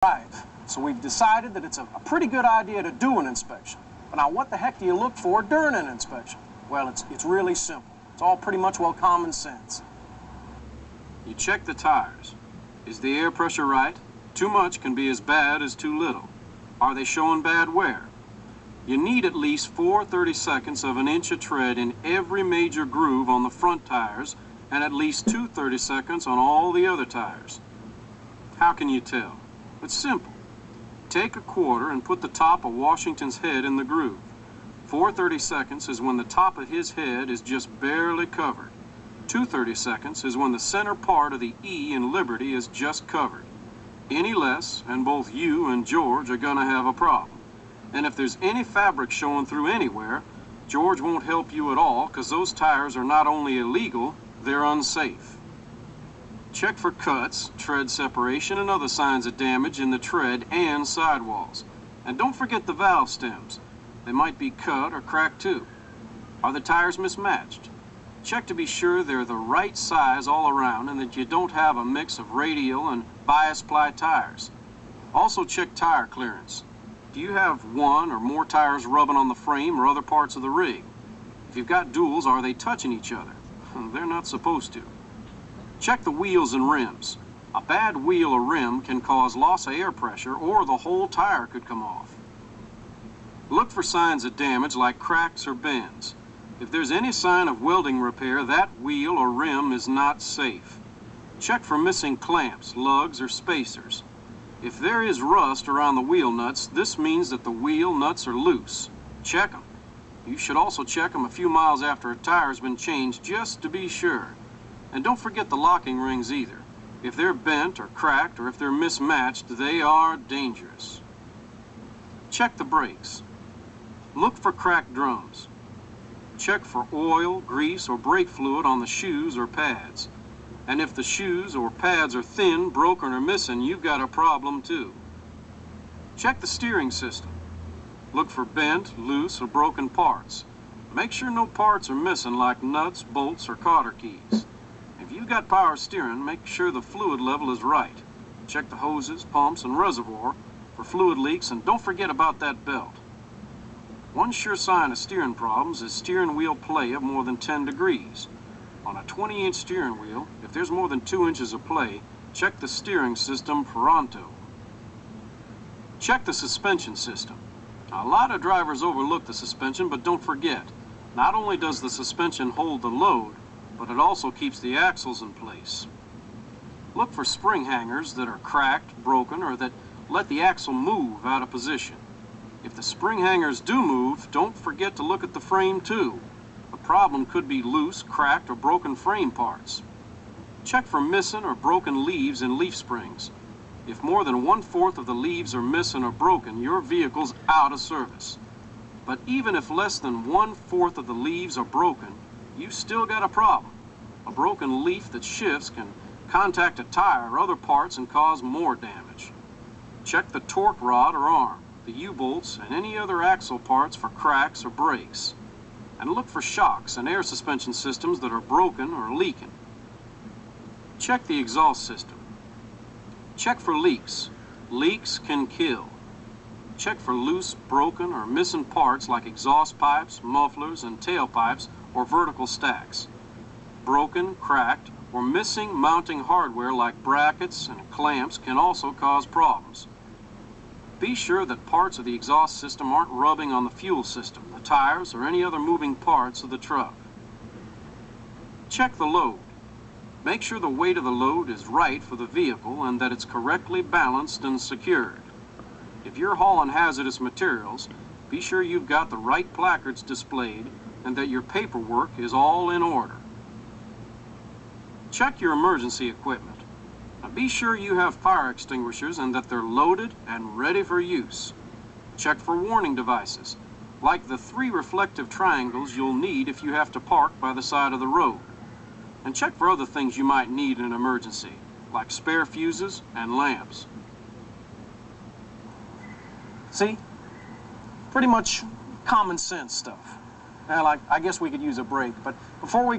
drive. So we've decided that it's a pretty good idea to do an inspection. But now what the heck do you look for during an inspection? Well, it's really simple. It's all pretty much, well, common sense. You check the tires. Is the air pressure right? Too much can be as bad as too little. Are they showing bad wear? You need at least 4 30-seconds of an inch of tread in every major groove on the front tires and at least 2 30-seconds on all the other tires. How can you tell? It's simple. Take a quarter and put the top of Washington's head in the groove. 4 30-seconds is when the top of his head is just barely covered. 2 30-seconds is when the center part of the E in Liberty is just covered. Any less, and both you and George are going to have a problem. And if there's any fabric showing through anywhere, George won't help you at all because those tires are not only illegal, they're unsafe. Check for cuts, tread separation, and other signs of damage in the tread and sidewalls. And don't forget the valve stems. They might be cut or cracked too. Are the tires mismatched? Check to be sure they're the right size all around and that you don't have a mix of radial and bias ply tires. Also check tire clearance. Do you have one or more tires rubbing on the frame or other parts of the rig? If you've got duals, are they touching each other? They're not supposed to. Check the wheels and rims. A bad wheel or rim can cause loss of air pressure or the whole tire could come off. Look for signs of damage like cracks or bends. If there's any sign of welding repair, that wheel or rim is not safe. Check for missing clamps, lugs, or spacers. If there is rust around the wheel nuts, this means that the wheel nuts are loose. Check them. You should also check them a few miles after a tire's been changed just to be sure. And don't forget the locking rings either. If they're bent or cracked or if they're mismatched, they are dangerous. Check the brakes. Look for cracked drums. Check for oil, grease, or brake fluid on the shoes or pads. And if the shoes or pads are thin, broken, or missing, you've got a problem too. Check the steering system. Look for bent, loose, or broken parts. Make sure no parts are missing like nuts, bolts, or cotter keys. If you've got power steering, make sure the fluid level is right. Check the hoses, pumps, and reservoir for fluid leaks, and don't forget about that belt. One sure sign of steering problems is steering wheel play of more than 10 degrees. On a 20-inch steering wheel, if there's more than 2 inches of play, check the steering system pronto. Check the suspension system. Now, a lot of drivers overlook the suspension, but don't forget, not only does the suspension hold the load, but it also keeps the axles in place. Look for spring hangers that are cracked, broken, or that let the axle move out of position. If the spring hangers do move, don't forget to look at the frame too. The problem could be loose, cracked, or broken frame parts. Check for missing or broken leaves in leaf springs. If more than 1/4 of the leaves are missing or broken, your vehicle's out of service. But even if less than 1/4 of the leaves are broken, you've still got a problem. A broken leaf that shifts can contact a tire or other parts and cause more damage. Check the torque rod or arm, the U-bolts, and any other axle parts for cracks or breaks. And look for shocks and air suspension systems that are broken or leaking. Check the exhaust system. Check for leaks. Leaks can kill. Check for loose, broken, or missing parts like exhaust pipes, mufflers, and tailpipes or vertical stacks. Broken, cracked, or missing mounting hardware like brackets and clamps can also cause problems. Be sure that parts of the exhaust system aren't rubbing on the fuel system, the tires, or any other moving parts of the truck. Check the load. Make sure the weight of the load is right for the vehicle and that it's correctly balanced and secured. If you're hauling hazardous materials, be sure you've got the right placards displayed and that your paperwork is all in order. Check your emergency equipment. Now be sure you have fire extinguishers and that they're loaded and ready for use. Check for warning devices, like the 3 reflective triangles you'll need if you have to park by the side of the road. And check for other things you might need in an emergency, like spare fuses and lamps. See? Pretty much common sense stuff. Well, I guess we could use a break, but before we